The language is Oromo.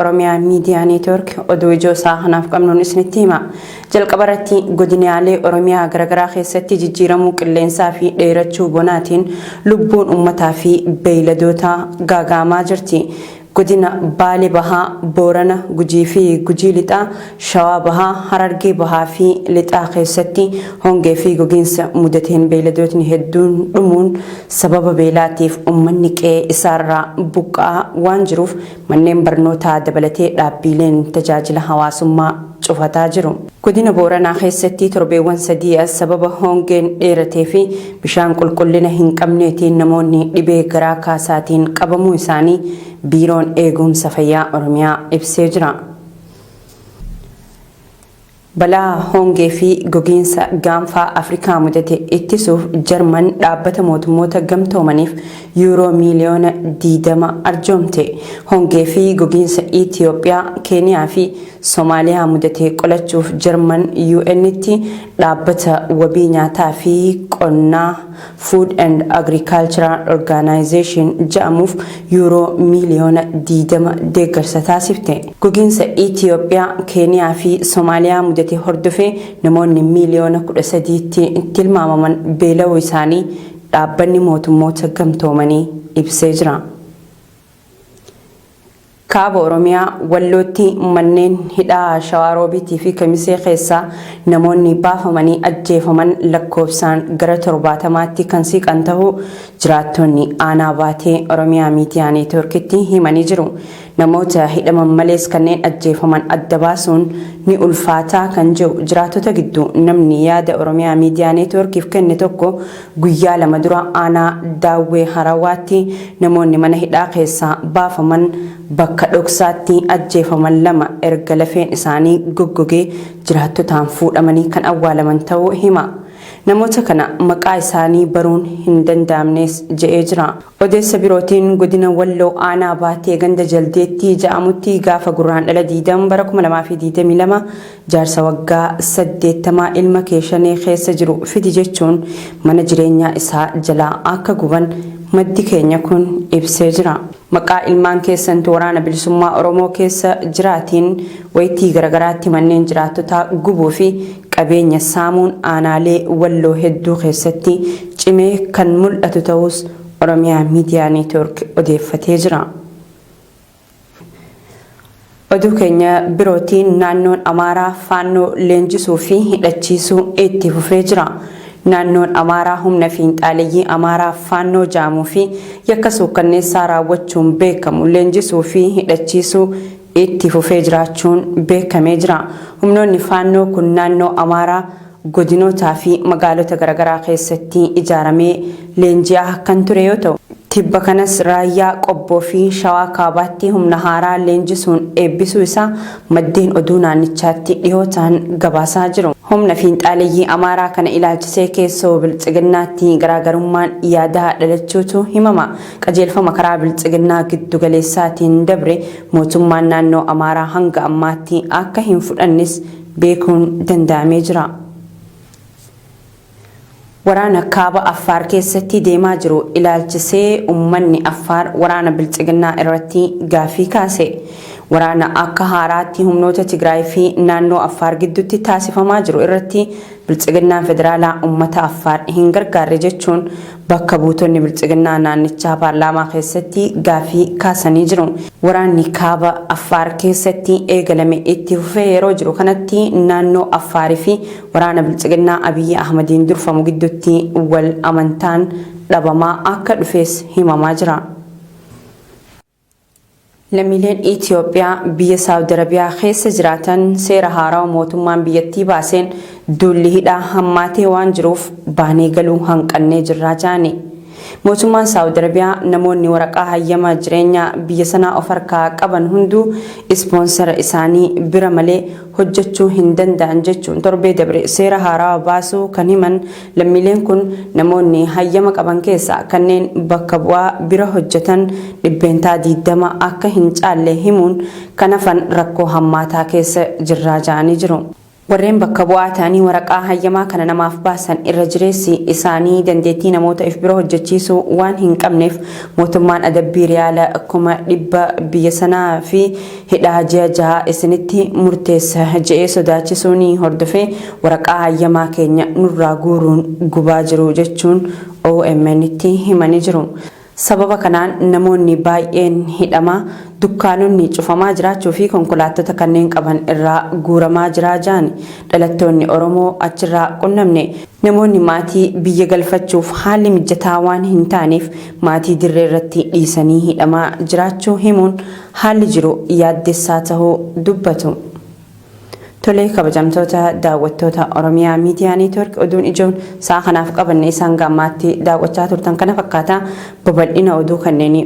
Oromiyaa Miidiyaa Neetwork oduu ijoo saahanaaf qabnuun isinitti hima. Jalqabarratti godinaalee Oromiyaa garagaraa keessatti jijjiiramuu qilleensaa fi dheerachuu bonaatiin lubbuun uummataa fi beeyladoota gaagaamaa jirti. Godina Baalee Bahaa, Boorana, Gujii fi Gujii Lixaa, Shawaa Bahaa, Harargee Bahaa fi Lixaa keessatti hongee fi gogiinsa mudateen beeyladootni hedduun dhumuun sababa beelaatiif uummanni qe'ee isaarraa buqqa'aa waan jiruuf manneen barnootaa dabalatee dhaabbileen tajaajila hawaasummaa cufataa jiru. Godina Booranaa keessatti torbeewwan 3 sababa hongeen dheeratee fi bishaan qulqullina hin qabneetiin namoonni dhibee garaa kaasaatiin qabamuu isaanii biiroon eegumsa fayyaa Oromiyaa ibsee jira. Balaa hongee fi gogiinsa gaanfaa Afrikaa mudate ittisuuf Jarman dhaabbata mootummoota gamtoomaniif yuuroo miiliyoona 20 arjoomte. Hongee fi gogiinsa Itiyoophiyaa, Keeniyaa fi Soomaaliyaa mudate qolachuuf Jarman UN'tti dhaabbata wabii nyaataa fi qonnaa Food and Agricultural Organization jedhamuuf yuuroo miiliyoona 20 deeggarsa taasifte. Gogiinsa Itiyoophiyaa, Keeniyaa fi Soomaaliyaa mudate hordofee namoonni miiliyoona 13tti tilmaamaman beela'uu isaanii dhaabbanni mootummoota gamtoomanii ibsee jira. Kaaba Oromiyaa Wallootti manneen hidhaa Shawaroobiitii fi Kamisee keessaa namoonni baafamanii ajjeefaman lakkoofsaan gara 70tti kan siqan ta'uu jiraattonni aanaa baatee Oromiyaa Miidiyaa Neetworkitti himanii jiru. Namoota hidhaman malees kanneen ajjeefaman adda baasuun ni ulfaataa kan jiru jiraattota gidduu namni yaada Oromiyaa Miidiyaa Neetworkiif kenne tokko guyyaa 2 dura aanaa Daawwee Harawaatti namoonni mana hidhaa keessaa baafaman bakka dhoksaatti ajjeefaman 2 erga lafeen isaanii goggogee jiraattotaan fuudhamanii kan awwaalaman ta'uu hima. Namoota kana maqaa isaanii baruun hin danda'amnes jedhee jira. Odeessa birootiin godina Walloo aanaa baatee ganda jaldeetti jedhamutti gaafa gurraandhala 20 bara 2022 jaarsa waggaa 80 ilma keeshanee keessa jiru fidi jechuun mana jireenyaa isaa jalaa akka guban maddi keenya kun ibsee jira. Maqaa ilmaan keessan waraana bilisummaa Oromoo keessa jiraatiin wayitii garagaraatti manneen jiraattotaa gubuu fi qabeenya saamuun aanaalee Walloo hedduu keessatti cimee kan mul'atu ta'us Oromiyaa Miidiyaa Neetwork odeeffatee jira. Oduu keenya birootiin naannoon Amaaraa faannoo leenjisuu fi hidhachiisuu itti fufee jira. Naannoon Amaaraa humna fiinxaaleeyyii Amaaraa faannoo jaamuu fi yakka suukkanneessaa raawwachuun beekamu leenjisuu fi hidhachiisuu itti fufee jiraachuun beekamee jira. Humnoonni faannoo kun naannoo Amaaraa godinootaa fi magaalota garagaraa keessatti ijaaramee leenji'aa kan ture yoo ta'u, tibba kanas raayyaa Qobboo fi Shawaa Kaabaatti humna haaraa leenjisuun eebbisuu isaa maddeen oduu naannichaatti dhiyootaan gabaasaa jiru. Humna fiinxaaleeyyii Amaaraa kana ilaalchisee keessoo biltsiginnaatti garaagarummaan yaadaa dhalachuutu himama. Qajeelfama karaa biltsiginnaa giddu galeessaatiin dabre mootummaan naannoo Amaaraa hanga ammaatti akka hin fudhannes beekuun danda'amee jira. Waraana kaaba Affaar keessatti deemaa jiru ilaalchisee uummanni Affaar waraana biltsiginnaa irratti gaafii kaase. Waraana akka haaraatti humnoota Tigraay fi naannoo Affaar gidduutti taasifamaa jiru irratti biltsiginnaan federaalaa uummata Affaar hin gargaarre jechuun bakka buutonni biltsiginnaa naannichaa paarlaamaa keessatti gaafii kaasanii jiru. Waraanni kaaba Affaar keessatti eegalame itti fufee yeroo jiru kanatti naannoo Affaarii fi waraana biltsiginnaa Abiyyi Ahmadiin durfamu gidduutti wal amantaan dhabamaa akka dhufees himamaa jira. Lammiileen Itiyoophiyaa biyya Saawudi Arabiyaa keessa jiraatan seera haaraa mootummaan biyyattii baaseen duulli hidhaa hammaatee waan jiruuf baanee galuu hanqannee jirraa jaani. Mootummaan Saawudi Arabiyaa namoonni waraqaa hayyama jireenyaa biyya sanaa of harkaa qaban hunduu ispoonsara isaanii bira malee hojjechuu hin danda'an jechuun torbee dabre seera haaraa baasuu kan himan lammiileen kun namoonni hayyama qaban keessaa kanneen bakka bu'aa bira hojjetan 20% akka hin caalle himuun kan hafan rakkoo hammaataa keessa jirraa jaanii jiru. warreen bakka bu'aa ta'anii waraqaa hayyamaa kana namaaf baasan irra jireessi isaanii dandeettii namoota if biroo hojjechiisuu waan hin qabneef mootummaan adabbii riyaala 100,000 biyya sanaa fi hidhaa ji'a 6 isinitti murteessa jedhee sodaachisuun hordofee waraqaa hayyamaa keenya nurraa guuruun gubaa jiru jechuun OMN itti himanii jiru. Sababa kanaan namoonni baay'een hidhamaa dukkaanonni cufamaa jiraachuu fi konkolaattota kanneen qaban irraa guuramaa jiran dhalattoonni Oromoo achirraa qunnamne namoonni maatii biyya galfachuuf haalli mijataa waan hin taaneef maatii dirree irratti dhiisanii hidhamaa jiraachuu himuun haalli jiru yaaddessaa ta'uu dubbatu. Tolee kabajamtoota daawwattoota Oromiyaa Miidiyaa Neetwork oduun ijoon sa'a kanaaf qabanne isaan gammaatti daawwachaa turtan kana fakkaata babal'ina oduu kanneenii